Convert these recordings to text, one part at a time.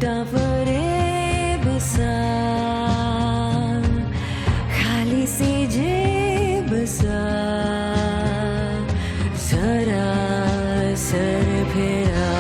लुटा फरेब सा खाली सी जेब सा सरासर फेरा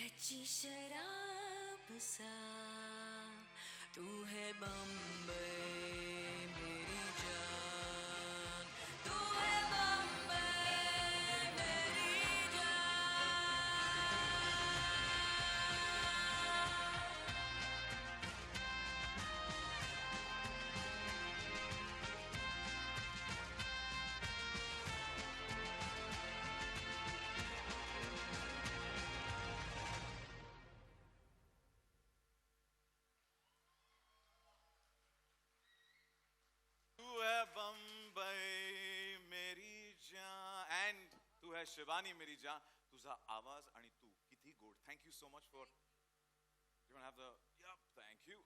कच्ची शराब सा तू है बम्बई मेरी जान तू है बम्बई मेरी शिवानी मेरी जान तुझा आवाज आणि तू किती गोड. Thank you so much for. You want to have the thank you.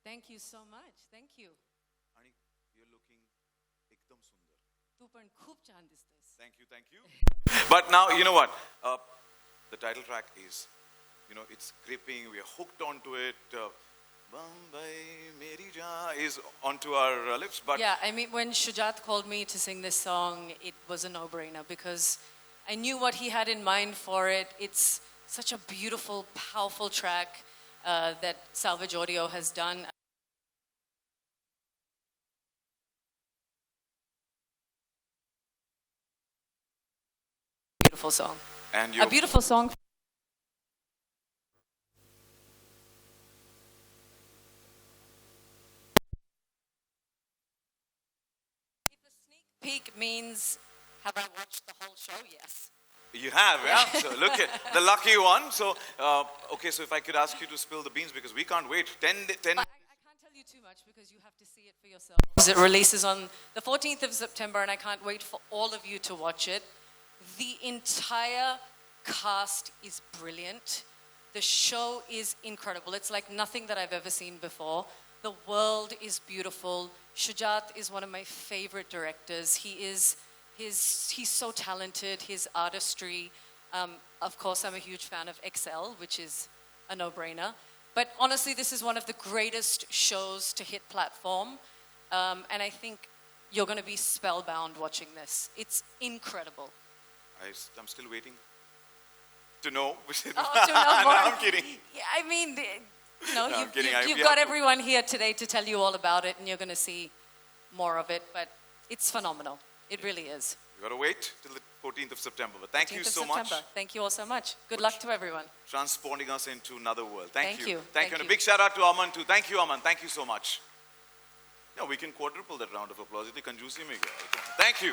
Thank you so much. Thank you. आणि you're looking एकदम सुंदर. तू पण खूप छान दिसतोस. Thank you. But now you know what? The title track is, it's gripping. We are hooked onto it. Bambai Meri Jaan is onto our lips, but yeah, I mean, when Shujat called me to sing this song, it was a no-brainer because I knew what he had in mind for it. It's such a beautiful, powerful track that Salvage Audio has done. Beautiful song. And a beautiful song. Peak means, have I watched the whole show? Yes. You have, yeah? So look at the lucky one. So, okay, so if I could ask you to spill the beans because we can't wait. 10. I can't tell you too much because you have to see it for yourself. It releases on the 14th of September and I can't wait for all of you to watch it. The entire cast is brilliant. The show is incredible. It's like nothing that I've ever seen before. The world is beautiful. Shujat is one of my favorite directors. He's so talented, his artistry. Of course, I'm a huge fan of XL, which is a no-brainer. But honestly, this is one of the greatest shows to hit platform. And I think you're going to be spellbound watching this. It's incredible. I'm still waiting to know. To know more. No, I'm kidding. Yeah, I mean... you've got everyone here today to tell you all about it, and you're going to see more of it, but it's phenomenal. It really is. You got to wait till the 14th of September, but thank you so much. Thank you all so much. Good luck to everyone. Transporting us into another world. Thank you. Thank you. And a big shout out to Aman too. Thank you, Aman. Thank you so much. Yeah, we can quadruple that round of applause. Thank you.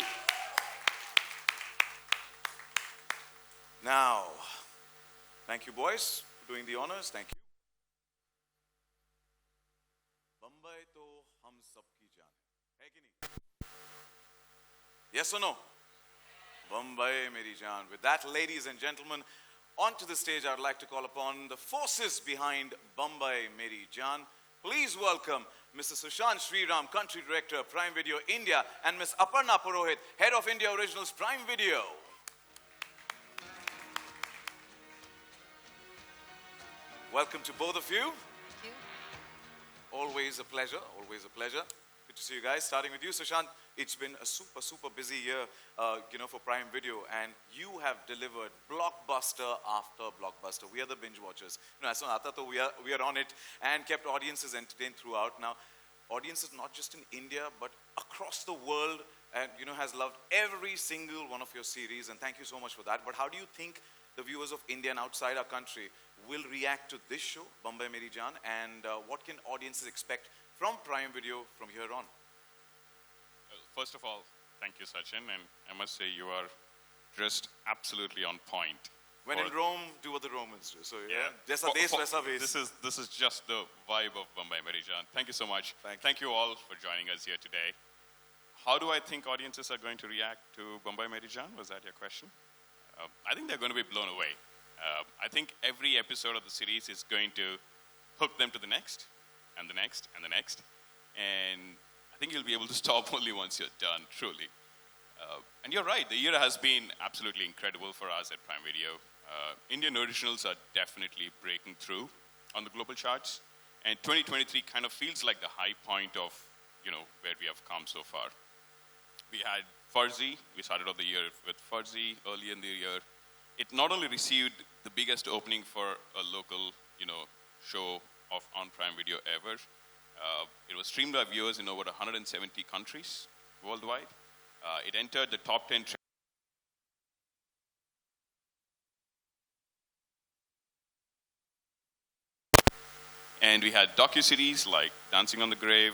Now, thank you, boys, for doing the honors. Thank you. Mumbai to hum sabki jaan hai ki nahi? Yes or no? Mumbai Meri Jaan. With that, ladies and gentlemen, onto the stage I'd like to call upon the forces behind Bambai Meri Jaan. Please welcome Mr. Sushant Sriram, Country Director, Prime Video India, and Ms. Aparna Purohit, Head of India Originals, Prime Video. Welcome to both of you. Thank you. Always a pleasure, always a pleasure. Good to see you guys. Starting with you, Sushant. It's been a super, super busy year, for Prime Video, and you have delivered blockbuster after blockbuster. We are the binge watchers. As soon as we are on it and kept audiences entertained throughout. Now, audiences not just in India, but across the world, and has loved every single one of your series, and thank you so much for that. But how do you think the viewers of India and outside our country will react to this show, Bambai Meri Jaan, and what can audiences expect from Prime Video from here on? First of all, thank you, Sachin, and I must say you are just absolutely on point. When in Rome, do what the Romans do. So Jaisa desh, waisa vesh. This is just the vibe of Bambai Meri Jaan. Thank you so much. Thank you all for joining us here today. How do I think audiences are going to react to Bambai Meri Jaan? Was that your question? I think they're going to be blown away. I think every episode of the series is going to hook them to the next, and the next, and the next. And I think you'll be able to stop only once you're done, truly. And you're right, the year has been absolutely incredible for us at Prime Video. Indian originals are definitely breaking through on the global charts. And 2023 kind of feels like the high point of, where we have come so far. We had Farzi. We started off the year with Farzi early in the year. It not only received the biggest opening for a local, show on Prime Video ever. It was streamed by viewers in over 170 countries worldwide. It entered the top 10 and we had docu-series like Dancing on the Grave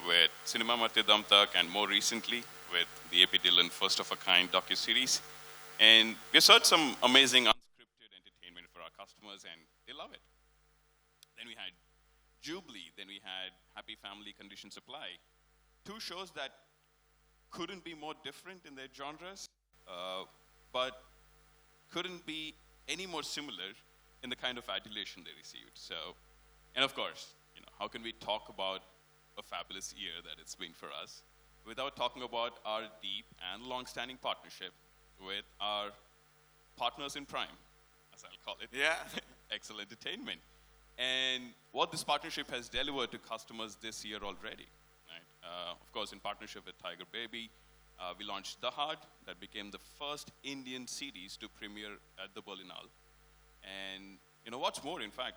with Cinema Marte Dam Tak, and more recently with the A.P. Dillon First of a Kind docu-series. And we served some amazing unscripted entertainment for our customers, and they love it. Then we had Jubilee, then we had Happy Family Condition Supply. Two shows that couldn't be more different in their genres, but couldn't be any more similar in the kind of adulation they received. So, and of course, how can we talk about a fabulous year that it's been for us without talking about our deep and long-standing partnership with our partners in Prime, as I'll call it. Yeah. Excel Entertainment. And what this partnership has delivered to customers this year already. Right? Of course, in partnership with Tiger Baby, we launched The Hard, that became the first Indian series to premiere at the Berlinale. And what's more, in fact,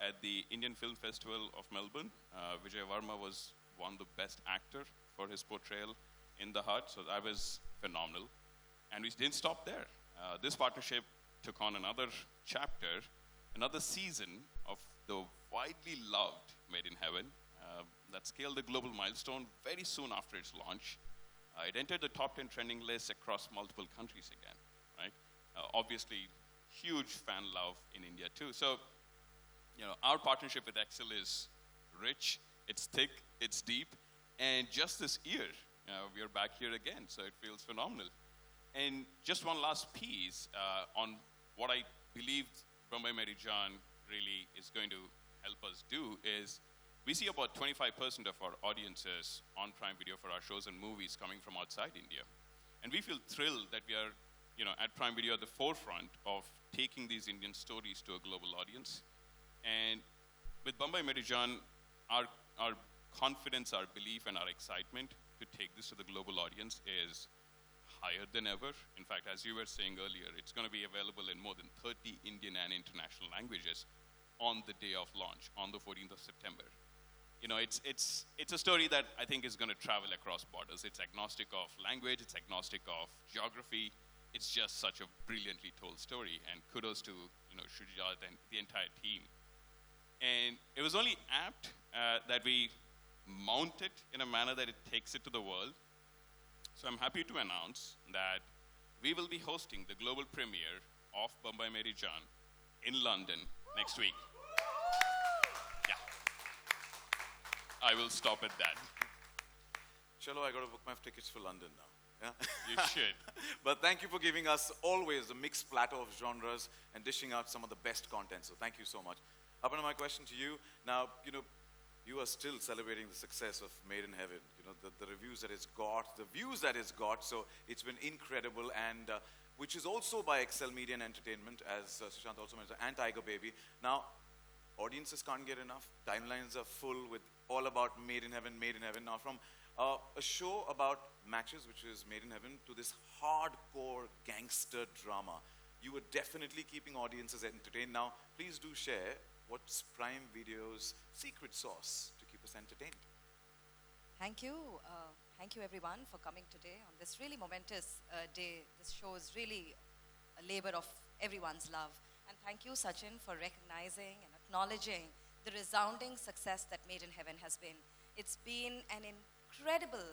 at the Indian Film Festival of Melbourne, Vijay Varma was won the Best Actor for his portrayal in The Hard, so that was phenomenal. And we didn't stop there. This partnership took on another chapter, another season of the widely loved Made in Heaven that scaled the global milestone very soon after its launch. It entered the top 10 trending lists across multiple countries again, right? Obviously, huge fan love in India too. So, our partnership with Excel is rich, it's thick, it's deep, and just this year, we are back here again, so it feels phenomenal. And just one last piece on what I believe Bambai Meri Jaan really is going to help us do is we see about 25% of our audiences on Prime Video for our shows and movies coming from outside India. And we feel thrilled that we are, at Prime Video at the forefront of taking these Indian stories to a global audience. And with Bambai Meri Jaan, our confidence, our belief, and our excitement to take this to the global audience is higher than ever. In fact, as you were saying earlier, it's going to be available in more than 30 Indian and international languages on the day of launch, on the 14th of September. It's a story that I think is going to travel across borders. It's agnostic of language, it's agnostic of geography. It's just such a brilliantly told story, and kudos to Shujat and the entire team. And it was only apt that we mount it in a manner that it takes it to the world. So I'm happy to announce that we will be hosting the global premiere of Bambai Meri Jaan in London next week. Yeah. I will stop at that. Chalo, I got to book my tickets for London now. Yeah? You should. But thank you for giving us always a mixed platter of genres and dishing out some of the best content. So thank you so much. Aparna, my question to you. Now, you are still celebrating the success of Made in Heaven. The reviews that it's got, the views that it's got. So it's been incredible, and which is also by Excel Media and Entertainment, as Sushant also mentioned, and Tiger Baby. Now, audiences can't get enough. Timelines are full with all about Made in Heaven, Made in Heaven. Now from a show about matches, which is Made in Heaven, to this hardcore gangster drama, you were definitely keeping audiences entertained. Now, please do share what's Prime Video's secret sauce to keep us entertained. Thank you. Thank you everyone for coming today on this really momentous day. This show is really a labor of everyone's love. And thank you, Sachin, for recognizing and acknowledging the resounding success that Made in Heaven has been. It's been an incredible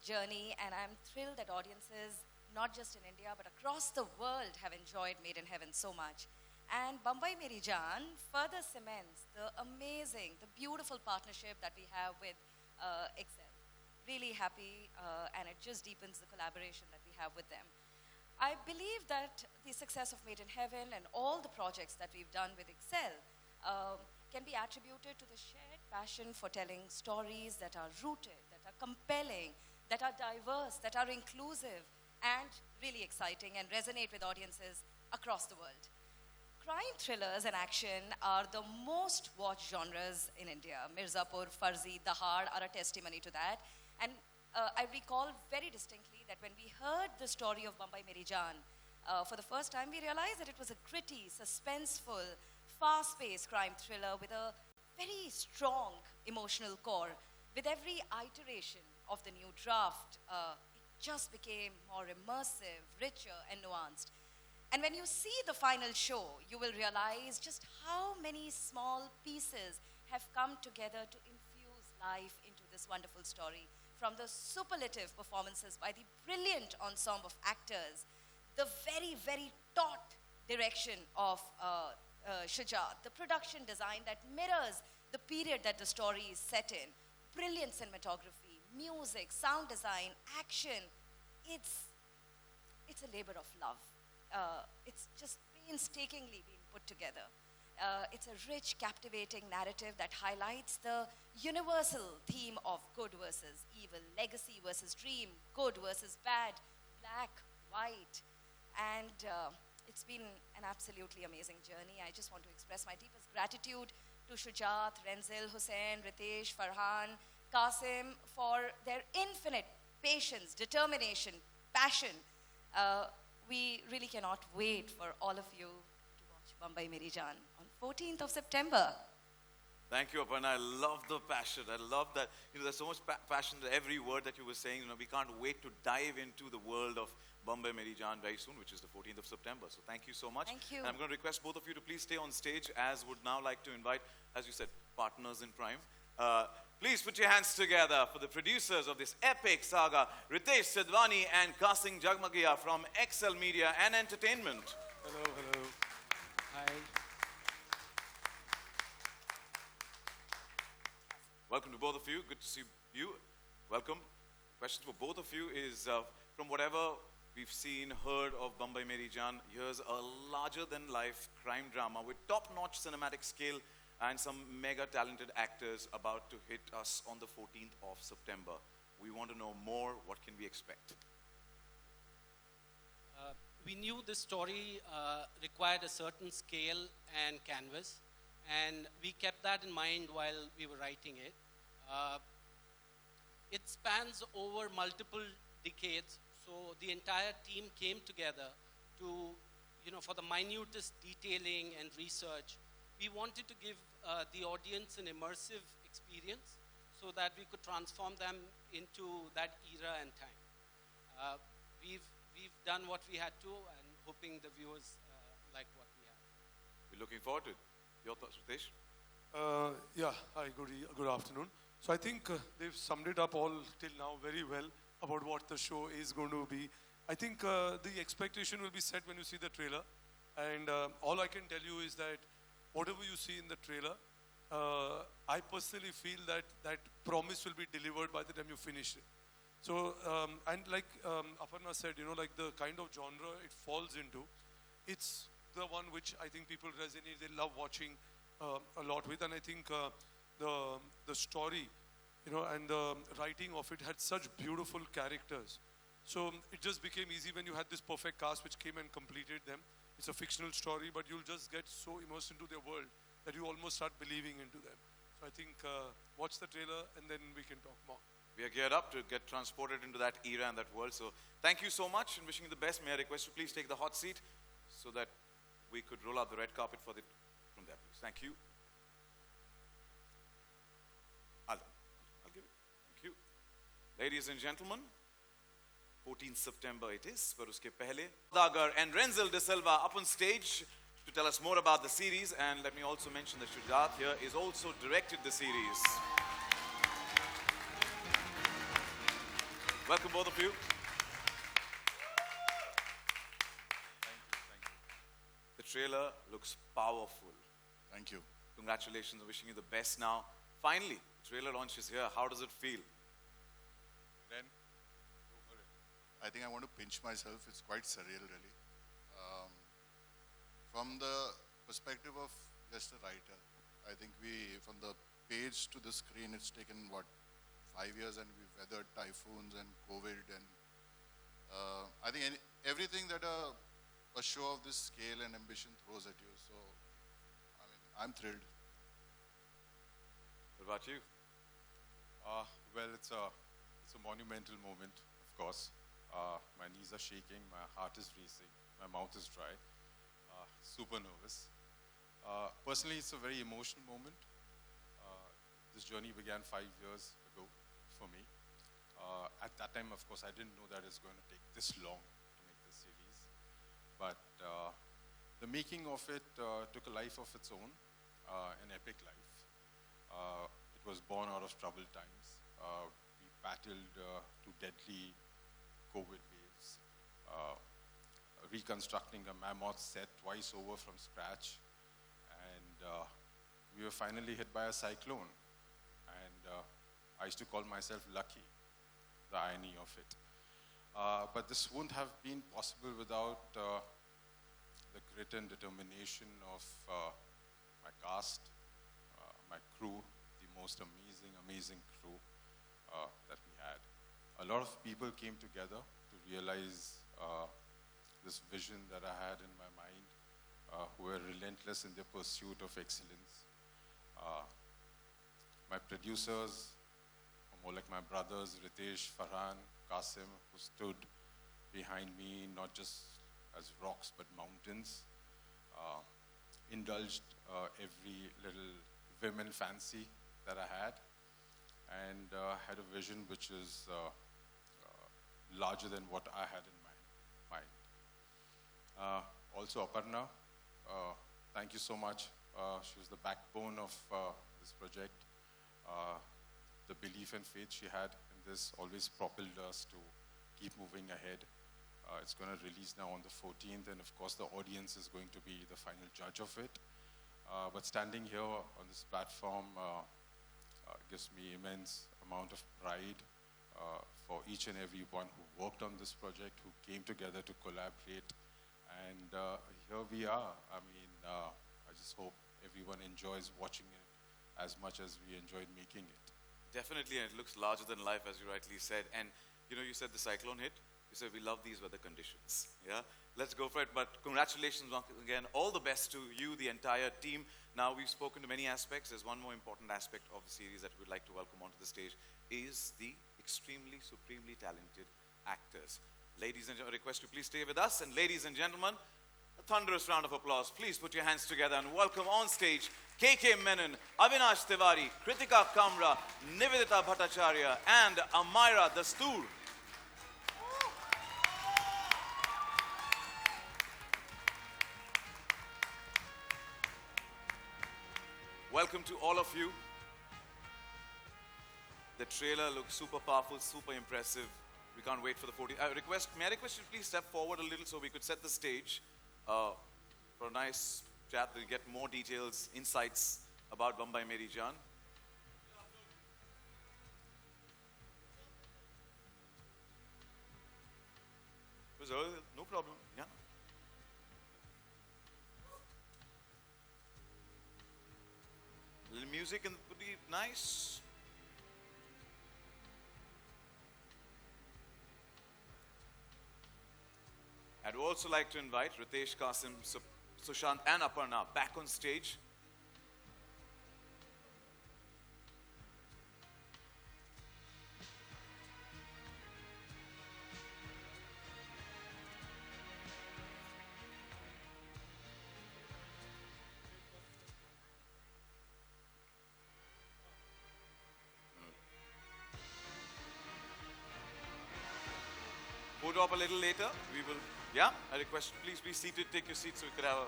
journey, and I'm thrilled that audiences, not just in India, but across the world, have enjoyed Made in Heaven so much. And Bambai Meri Jaan further cements the amazing, the beautiful partnership that we have with Excel. Really happy, and it just deepens the collaboration that we have with them. I believe that the success of Made in Heaven and all the projects that we've done with Excel can be attributed to the shared passion for telling stories that are rooted, that are compelling, that are diverse, that are inclusive, and really exciting and resonate with audiences across the world. Crime thrillers and action are the most watched genres in India. Mirzapur, Farzi, Dahad are a testimony to that. And I recall very distinctly that when we heard the story of Bambai Meri Jaan, for the first time we realized that it was a gritty, suspenseful, fast-paced crime thriller with a very strong emotional core. With every iteration of the new draft, it just became more immersive, richer, and nuanced. And when you see the final show, you will realize just how many small pieces have come together to infuse life into this wonderful story. From the superlative performances by the brilliant ensemble of actors, the very, very taut direction of Shujat, the production design that mirrors the period that the story is set in, brilliant cinematography, music, sound design, action. It's a labor of love. It's just painstakingly being put together. It's a rich, captivating narrative that highlights the universal theme of good versus evil, legacy versus dream, good versus bad, black, white. And it's been an absolutely amazing journey. I just want to express my deepest gratitude to Shujat, Renzil, Hussain, Ritesh, Farhan, Qasim for their infinite patience, determination, passion. We really cannot wait for all of you to watch Bambai Meri Jaan on 14th of September. Thank you, Aparna. I love the passion. I love that. There's so much passion to every word that you were saying. We can't wait to dive into the world of Bambai Meri Jaan very soon, which is the 14th of September. So thank you so much. Thank you. And I'm going to request both of you to please stay on stage, as would now like to invite, as you said, partners in crime. Please put your hands together for the producers of this epic saga, Ritesh Sidwani and Qasim Jagmagia from Excel Media and Entertainment. Hello, hello. Hi. Welcome to both of you. Good to see you. Welcome. Question for both of you is, from whatever we've seen, heard of Bambai Meri Jaan, here's a larger-than-life crime drama with top-notch cinematic skill and some mega-talented actors about to hit us on the 14th of September. We want to know more. What can we expect? We knew this story required a certain scale and canvas, and we kept that in mind while we were writing it. It spans over multiple decades, so the entire team came together to, for the minutest detailing and research. We wanted to give the audience an immersive experience so that we could transform them into that era and time. We've done what we had to, and hoping the viewers like what we have. We're looking forward to it. Your thoughts, Ritesh? Yeah, hi, good afternoon. So I think they've summed it up all till now very well about what the show is going to be. I think the expectation will be set when you see the trailer. And all I can tell you is that whatever you see in the trailer, I personally feel that that promise will be delivered by the time you finish it. So, and like Aparna said, like the kind of genre it falls into, it's the one which I think people resonate, they love watching a lot with. And I think the story, and the writing of it had such beautiful characters. So it just became easy when you had this perfect cast which came and completed them. It's a fictional story, but you'll just get so immersed into their world that you almost start believing into them. So I think watch the trailer and then we can talk more. We are geared up to get transported into that era and that world. So thank you so much and wishing you the best. May I request you please take the hot seat so that we could roll out the red carpet for from there, please. Thank you. I'll give it. Thank you. Ladies and gentlemen, 14th September it is, but uske pehle, Dagar and Renzel De Silva up on stage to tell us more about the series. And let me also mention that Shujat here is also directed the series. Welcome both of you. Thank you. The trailer looks powerful. Thank you. Congratulations, wishing you the best now. Finally, the trailer launch is here. How does it feel? Then, go for it. I think I want to pinch myself. It's quite surreal, really. From the perspective of just a writer, I think from the page to the screen, it's taken, 5 years, and we've weathered typhoons and COVID, and I think everything that a show of this scale and ambition throws at you. So, I mean, I'm thrilled. What about you? Well, it's a monumental moment, of course. My knees are shaking, my heart is racing, my mouth is dry, super nervous. Personally, it's a very emotional moment. This journey began 5 years ago for me. At that time, of course, I didn't know that it's going to take this long to make this series. But the making of it took a life of its own, an epic life. It was born out of troubled times. We battled two deadly COVID waves, reconstructing a mammoth set twice over from scratch. And we were finally hit by a cyclone. And I used to call myself lucky, the irony of it. But this wouldn't have been possible without the grit and determination of my cast, my crew, the most amazing crew that we had. A lot of people came together to realize this vision that I had in my mind, who were relentless in their pursuit of excellence. My producers, more like my brothers, Ritesh, Farhan, Qasim, who stood behind me, not just as rocks, but mountains, indulged every little women fancy that I had, and had a vision which is larger than what I had in my mind. Also Aparna, thank you so much. She was the backbone of this project. The belief and faith she had in this always propelled us to keep moving ahead. It's going to release now on the 14th, and of course the audience is going to be the final judge of it. But standing here on this platform gives me immense amount of pride for each and every one who worked on this project, who came together to collaborate. And here we are. I mean, I just hope everyone enjoys watching it as much as we enjoyed making it. Definitely, and it looks larger than life, as you rightly said. And you know, you said the cyclone hit. You said we love these weather conditions. Yeah, let's go for it. But congratulations once again. All the best to you, the entire team. Now we've spoken to many aspects. There's one more important aspect of the series that we'd like to welcome onto the stage is the extremely, supremely talented actors. Ladies and gentlemen, I request you please stay with us. And ladies and gentlemen, a thunderous round of applause. Please put your hands together and welcome on stage KK Menon, Avinash Tiwari, Kritika Kamra, Nivedita Bhattacharya, and Amira Dastoor. Welcome to all of you. The trailer looks super powerful, super impressive. We can't wait for the 40. May I request you please step forward a little so we could set the stage for a nice chat to get more details, insights about Bambai, Meri, Jaan. No problem. Yeah. A little music and would be nice. I'd also like to invite Ritesh, Qasim, Sushant and Aparna back on stage. drop a little later. We will, yeah, I request please be seated, take your seat so we could have a...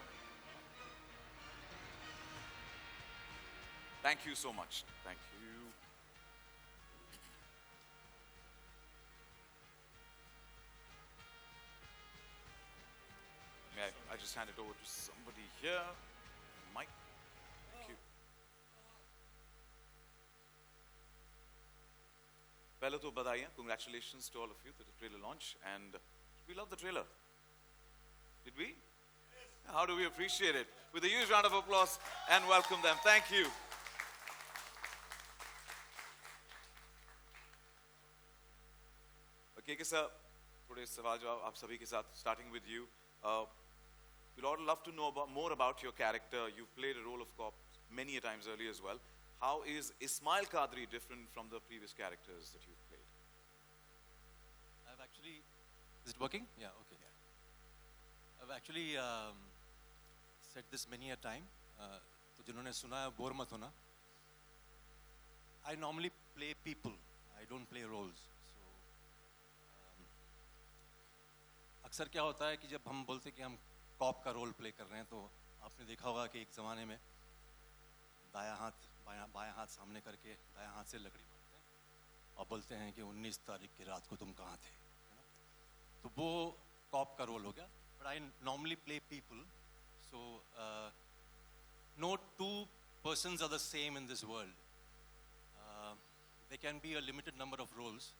Thank you so much. Thank you. May I just hand it over to somebody here. Mike. Thank you. Pehले to badaiyan. Congratulations to all of you to the trailer launch. And we love the trailer. Did we? Yes. How do we appreciate it? With a huge round of applause and welcome them. Thank you. Okay, sir. Today's सवाल जवाब आप सभी के साथ, starting with you. We'd all love to know more about your character. You've played a role of cop many a times earlier as well. How is Ismail Qadri different from the previous characters that you've played? I've actually, is it working? Yeah, okay. Yeah. I've actually said this many a time. तो जिन्होंने सुना है bore मत होना. I normally play people. I don't play roles. So अक्सर क्या होता है कि जब हम बोलते हैं कि हम कॉप का रोल प्ले कर रहे हैं तो आपने देखा होगा कि एक ज़माने में दायां हाथ सामने करके दायां हाथ से लकड़ी मारते हैं और बोलते हैं कि 19 तारीख की रात को तुम कहाँ थे, है ना? तो वो कॉप का रोल हो गया. But I normally play people. So no two persons are the same in this world. There can be a limited number of roles.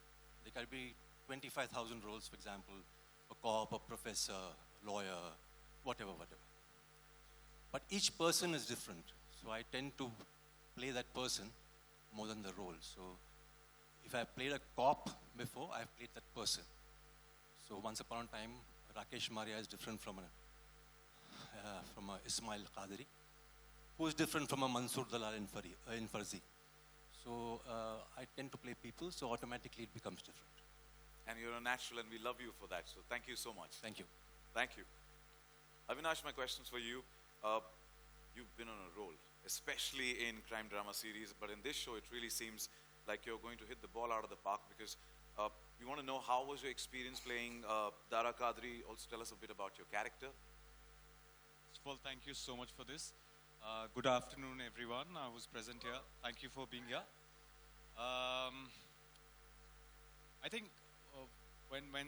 There can be 25,000 roles, for example, a cop, a professor, lawyer, whatever. But each person is different. So I tend to play that person more than the role. So if I've played a cop before, I've played that person. So once upon a time, Rakesh Maria is different from a Ismail Qadri, who is different from a Mansoor Dalal in Farzi. So I tend to play people, so automatically it becomes different. And you're a natural and we love you for that. So thank you so much. Thank you. Thank you. Avinash, my question's for you. You've been on a roll, especially in crime drama series, but in this show it really seems like you're going to hit the ball out of the park because we want to know how was your experience playing Dara Qadri. Also tell us a bit about your character. First of all, thank you so much for this. Good afternoon, everyone who's present here. Thank you for being here. I think when the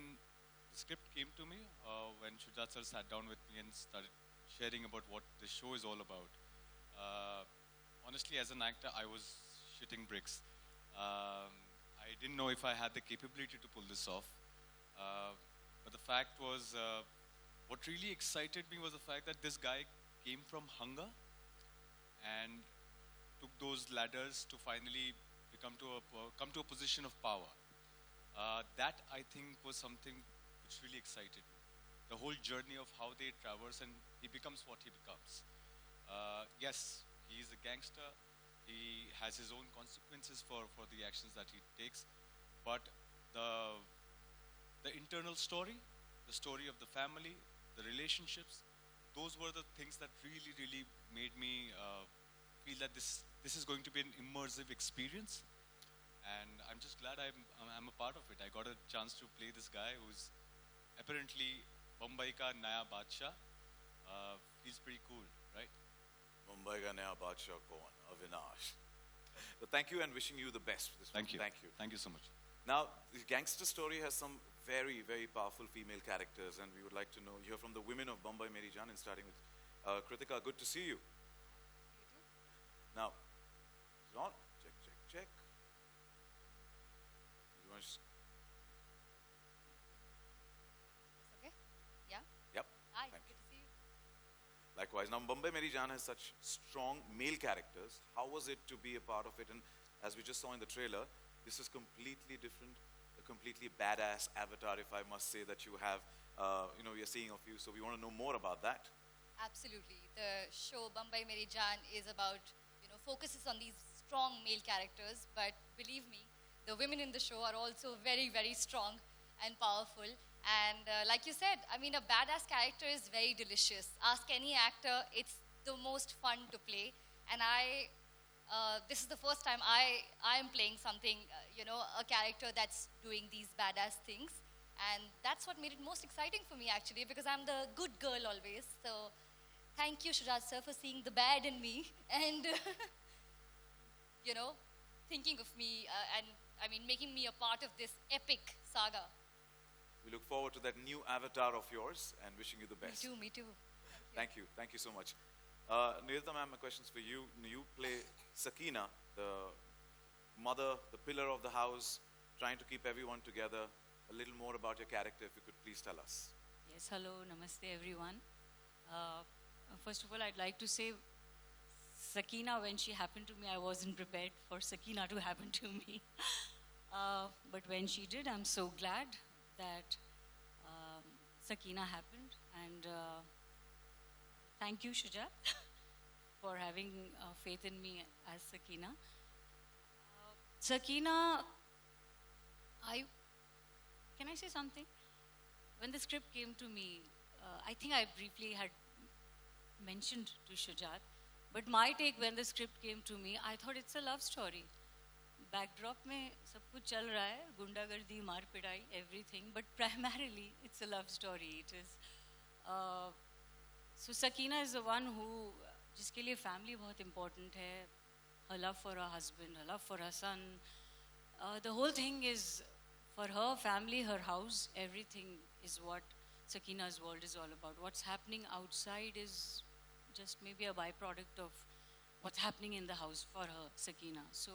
script came to me, when Shujat sir sat down with me and started sharing about what the show is all about, honestly, as an actor, I was shitting bricks. I didn't know if I had the capability to pull this off. But the fact was, what really excited me was the fact that this guy came from hunger and took those ladders to finally come to a position of power. That, I think, was something which really excited me. The whole journey of how they traverse and he becomes what he becomes. Yes, he is a gangster. He has his own consequences for the actions that he takes. But the internal story, the story of the family, the relationships, those were the things that really, really made me feel that this is going to be an immersive experience. And I'm just glad I'm a part of it. I got a chance to play this guy who's apparently Bambai ka naya badshah. He's pretty cool, right? Mumbai ka naya badshah kaun? Avinash. But thank you and wishing you the best for this Thank film. you. Thank you. Thank you so much. Now, the gangster story has some very, very powerful female characters and we would like to hear from the women of Bambai, Meri, Jaan, and starting with Kritika. Good to see you. Now, Ron, check. You want to Okay? Yeah? Yep. Hi, Thank good to see you. Likewise. Now, Bambai Meri Jaan has such strong male characters. How was it to be a part of it? And as we just saw in the trailer, this is completely different, a completely badass avatar, if I must say, that you have. We are seeing of you. So we want to know more about that. Absolutely. The show Bambai Meri Jaan is about, focuses on these strong male characters, but believe me, the women in the show are also very, very strong and powerful. And like you said, a badass character is very delicious. Ask any actor, it's the most fun to play. And this is the first time I am playing something, a character that's doing these badass things. And that's what made it most exciting for me actually, because I'm the good girl always. So thank you, Shuraj sir, for seeing the bad in me and, you know, thinking of me and I mean, making me a part of this epic saga. We look forward to that new avatar of yours and wishing you the best. Me too. Thank you. Thank you so much. Nirita ma'am, my question's for you. You play Sakina, the mother, the pillar of the house, trying to keep everyone together. A little more about your character, if you could please tell us. Yes, hello, namaste everyone. First of all, I'd like to say Sakina, when she happened to me, I wasn't prepared for Sakina to happen to me. But when she did, I'm so glad that Sakina happened. And thank you, Shujat, for having faith in me as Sakina. Sakina, can I say something? When the script came to me, I think I briefly had mentioned to Shujat, but my take when the script came to me, I thought it's a love story. Backdrop में सब कुछ चल रहा है, गुंडागर्दी, मार पिटाई, everything, but primarily it's a love story. It is. So Sakina is the one who, जिसके लिए family बहुत important है, her love for her husband, her love for her son. The whole thing is, for her family, her house, everything is what Sakina's world is all about. What's happening outside is just maybe a byproduct of what's happening in the house for her, Sakina. So,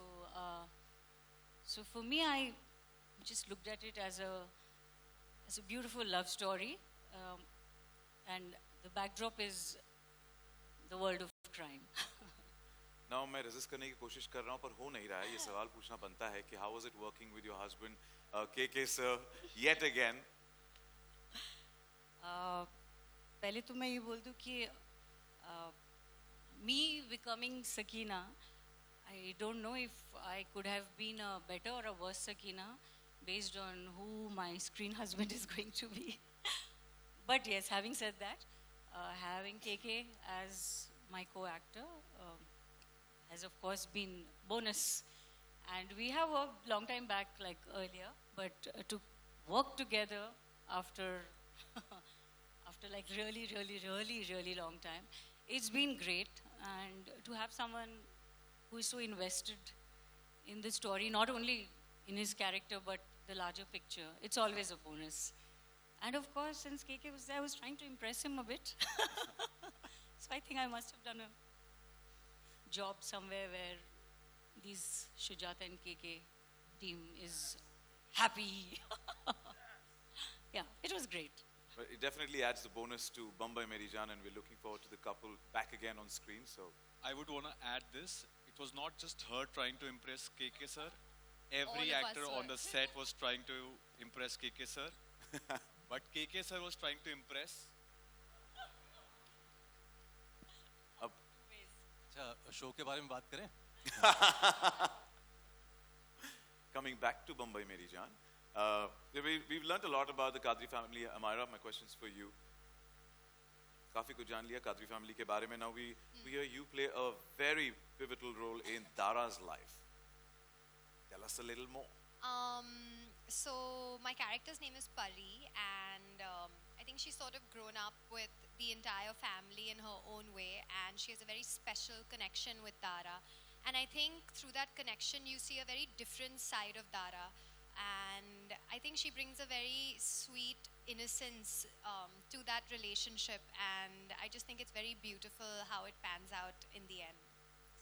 so for me, I just looked at it as a beautiful love story, and the backdrop is the world of crime. Now, मैं resist करने की कोशिश कर रहा हूँ, पर हो नहीं रहा है. ये सवाल पूछना बनता है कि how was it working with your husband, KK sir, yet again? पहले तो मैं ये बोल दूँ कि me becoming Sakina, I don't know if I could have been a better or a worse Sakina based on who my screen husband is going to be. But yes, having said that, having KK as my co-actor has of course been bonus. And we have worked long time back like earlier, but to work together after after like really long time, it's been great. And to have someone who is so invested in the story, not only in his character, but the larger picture, it's always a bonus. And of course, since KK was there, I was trying to impress him a bit. So I think I must have done a job somewhere where these Shujata and KK team is happy. Yeah, it was great. But it definitely adds the bonus to Bambai Meri Jaan, and we're looking forward to the couple back again on screen. So I would want to add this. It was not just her trying to impress KK sir. Every All of actor us on were. the set was trying to impress KK sir. But KK sir was trying to impress. अच्छा show के बारे में बात करें? Coming back to Bambai Meri Jaan, we've learned a lot about the Kadri family. Amira, my question's for you. काफी कुछ जान लिया Kadri family के बारे में. Now we hear you play a very pivotal role in Dara's life. Tell us a little more. So my character's name is Pari, and I think she's sort of grown up with the entire family in her own way, and she has a very special connection with Dara. And I think through that connection, you see a very different side of Dara. And I think she brings a very sweet innocence to that relationship. And I just think it's very beautiful how it pans out in the end.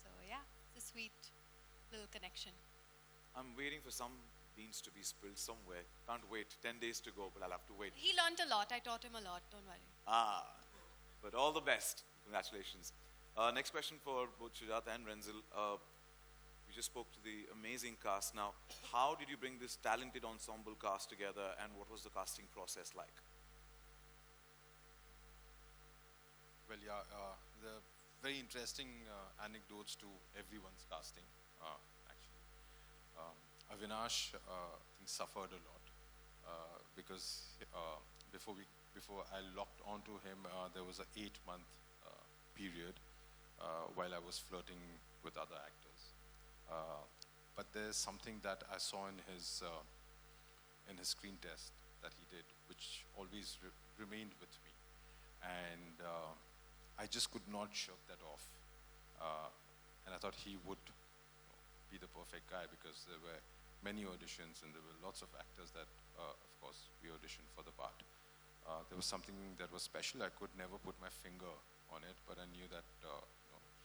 So yeah, it's a sweet little connection. I'm waiting for some beans to be spilled somewhere. Can't wait. 10 days to go, but I'll have to wait. He learnt a lot. I taught him a lot. Don't worry. But all the best. Congratulations. Next question for both Shujata and Renzel. We just spoke to the amazing cast. Now, how did you bring this talented ensemble cast together, and what was the casting process like? Well, yeah, the very interesting anecdotes to everyone's casting, actually. Avinash, I think, suffered a lot because before I locked onto him, there was an 8-month period while I was flirting with other actors. But there's something that I saw in his screen test that he did, which always remained with me. And I just could not shut that off. And I thought he would be the perfect guy because there were many auditions and there were lots of actors that, of course, we auditioned for the part. There was something that was special. I could never put my finger on it, but I knew that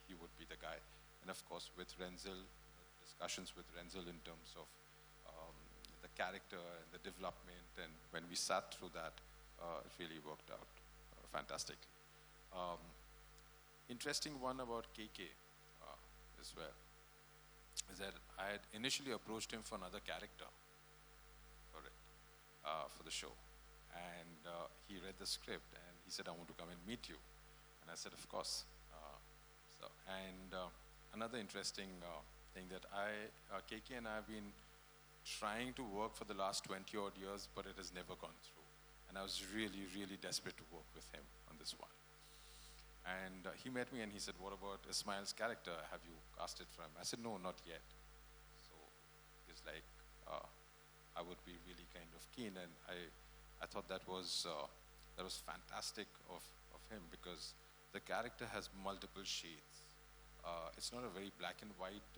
he would be the guy. And of course, with Renzel, discussions with Renzel in terms of the character and the development, and when we sat through that, it really worked out fantastically. Interesting one about KK as well is that I had initially approached him for another character for it, for the show. And he read the script and he said, I want to come and meet you. And I said, of course. Another interesting thing that KK and I have been trying to work for the last 20 odd years, but it has never gone through. And I was really, really desperate to work with him on this one. And he met me and he said, what about Ismail's character? Have you cast it for him? I said, no, not yet. So he's like, I would be really kind of keen. And I thought that was fantastic of him because the character has multiple shades. It's not a very black and white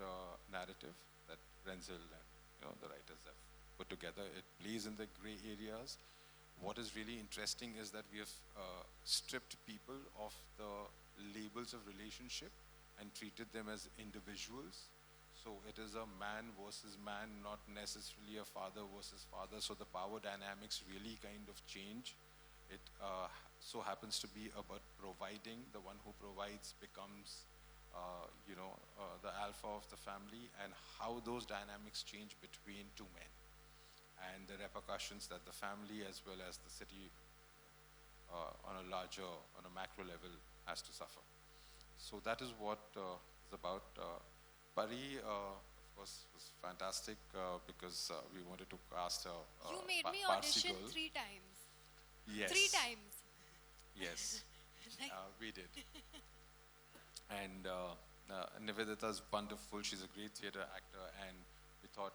narrative that Renzel and the writers have put together. It plays in the gray areas. What is really interesting is that we have stripped people of the labels of relationship and treated them as individuals. So it is a man versus man, not necessarily a father versus father. So the power dynamics really kind of change. It so happens to be about providing. The one who provides becomes the alpha of the family, and how those dynamics change between two men, and the repercussions that the family as well as the city on a macro level has to suffer. So that is what is about. Pari, of course, was fantastic because we wanted to cast a You made me Parsi audition girl. 3 times. Yes. 3 times. Yes, we did. And Nivedita is wonderful. She's a great theater actor, and we thought,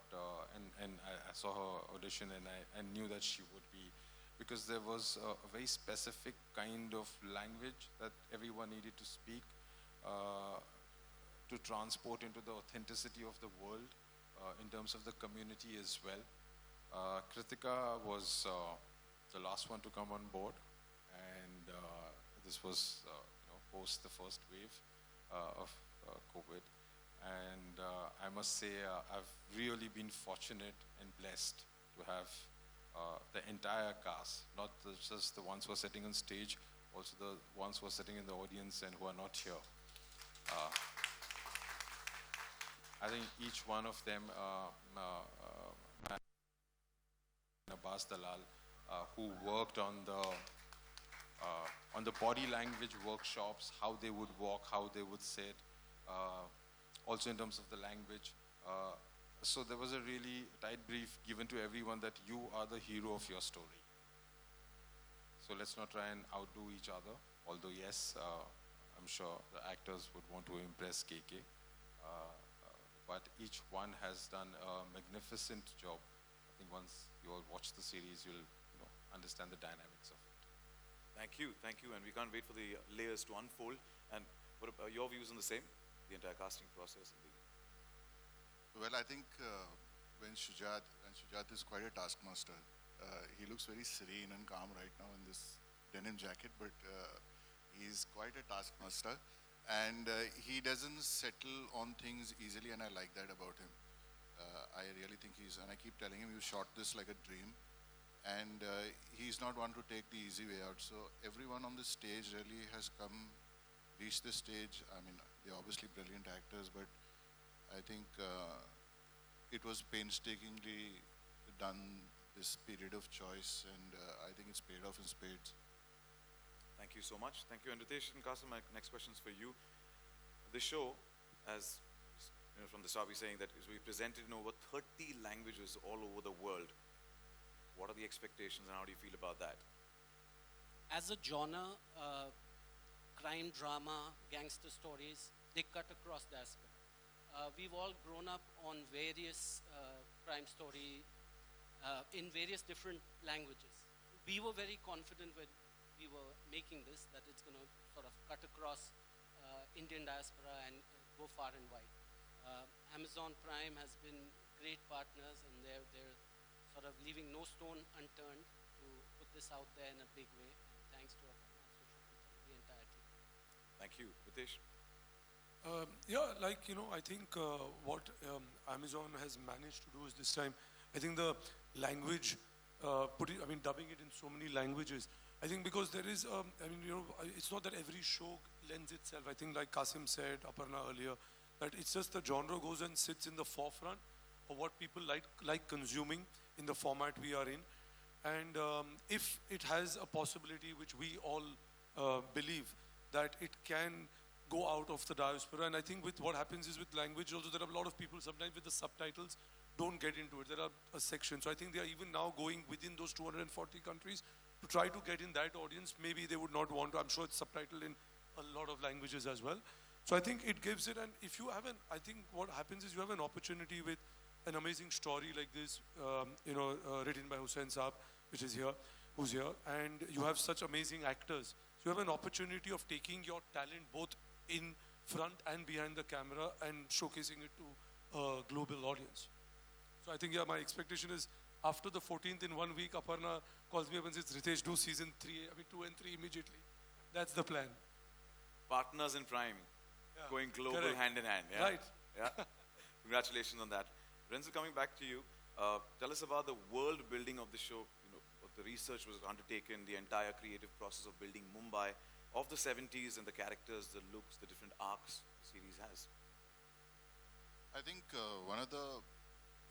and I saw her audition, and I knew that she would be, because there was a very specific kind of language that everyone needed to speak to transport into the authenticity of the world in terms of the community as well. Kritika was the last one to come on board, and this was post the first wave of COVID. And I must say I've really been fortunate and blessed to have the entire cast, not just the ones who are sitting on stage, also the ones who are sitting in the audience and who are not here. I think each one of them, Abbas Dalal, who worked on the body language workshops, how they would walk, how they would sit, also in terms of the language. So there was a really tight brief given to everyone that you are the hero of your story. So let's not try and outdo each other, although yes, I'm sure the actors would want to impress KK. But each one has done a magnificent job. I think once you all watch the series, you'll understand the dynamics of it. Thank you, and we can't wait for the layers to unfold. And what are your views on the same, the entire casting process? Well, I think when Shujat is quite a taskmaster. He looks very serene and calm right now in this denim jacket, but he's quite a taskmaster. And he doesn't settle on things easily, and I like that about him. I really think and I keep telling him, you shot this like a dream. And he's not one to take the easy way out. So everyone on the stage really has reached this stage. I mean, they're obviously brilliant actors, but I think it was painstakingly done, this period of choice, and I think it's paid off in spades. Thank you so much. Thank you, Ritesh and Qasim. My next question is for you. The show, as from the start, we're saying that we presented in over 30 languages all over the world. What are the expectations and how do you feel about that? As a genre, crime drama, gangster stories, they cut across diaspora. We've all grown up on various crime story in various different languages. we were very confident when we were making this that it's going to sort of cut across Indian diaspora and go far and wide. Amazon Prime has been great partners, and they're sort of leaving no stone unturned to put this out there in a big way. Thanks to the entire team. Thank you. Ritesh? Yeah, like, I think what Amazon has managed to do is this time, I think the language, dubbing it in so many languages. I think because there is, it's not that every show lends itself. I think like Qasim said, Aparna earlier, that it's just the genre goes and sits in the forefront of what people like consuming in the format we are in. And if it has a possibility, which we all believe, that it can go out of the diaspora. And I think with what happens is with language also, there are a lot of people sometimes with the subtitles don't get into it. There are a section. So I think they are even now going within those 240 countries to try to get in that audience. Maybe they would not want to. I'm sure it's subtitled in a lot of languages as well. So I think it gives it, and if you have I think what happens is you have an opportunity with an amazing story like this, written by Hussain Saab, who's here, and you have such amazing actors. So you have an opportunity of taking your talent both in front and behind the camera and showcasing it to a global audience. So I think, yeah, my expectation is after the 14th in 1 week, Aparna calls me up and says, Ritesh, do season 2 and 3 immediately. That's the plan. Partners in Prime, Yeah, going global correct. hand in hand. Yeah? Right. Yeah. Congratulations on that. Renzo, coming back to you, tell us about the world building of the show. What the research was undertaken, the entire creative process of building Mumbai of the 70s, and the characters, the looks, the different arcs the series has. I think one of the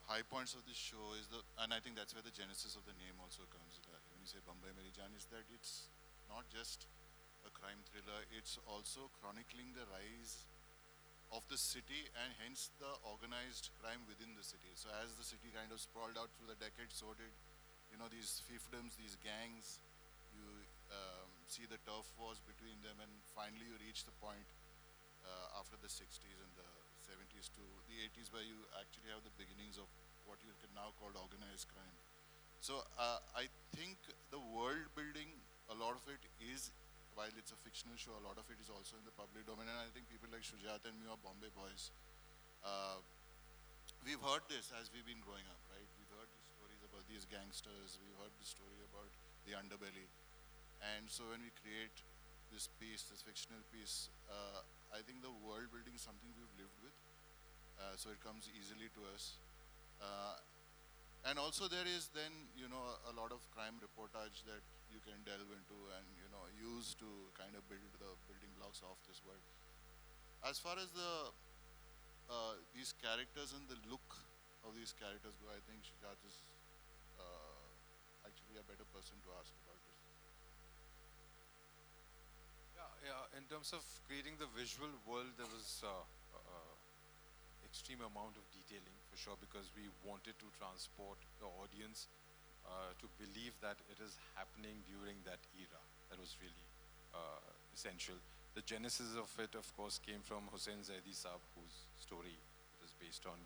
high points of this show is and I think that's where the genesis of the name also comes. When you say Bambai Meri Jaan, is that it's not just a crime thriller, it's also chronicling the rise of the city and hence the organized crime within the city. So as the city kind of sprawled out through the decades, so did, these fiefdoms, these gangs. You see the turf wars between them, and finally you reach the point after the 60s and the 70s to the 80s where you actually have the beginnings of what you can now call organized crime. So I think the world building, a lot of it is, while it's a fictional show, a lot of it is also in the public domain. And I think people like Shujat and me are Bombay boys. We've heard this as we've been growing up, right? We've heard these stories about these gangsters. We've heard the story about the underbelly. And so when we create this piece, this fictional piece, I think the world building is something we've lived with. So it comes easily to us. And also there is then, a lot of crime reportage that you can delve into and, use to kind of build the building blocks of this world. As far as these characters and the look of these characters go, I think Shujat is actually a better person to ask about this. Yeah, in terms of creating the visual world, there was extreme amount of detailing for sure, because we wanted to transport the audience to believe that it is happening during that era. That was really essential. The genesis of it, of course, came from Hussain Zaidi Saab, whose story it is based on.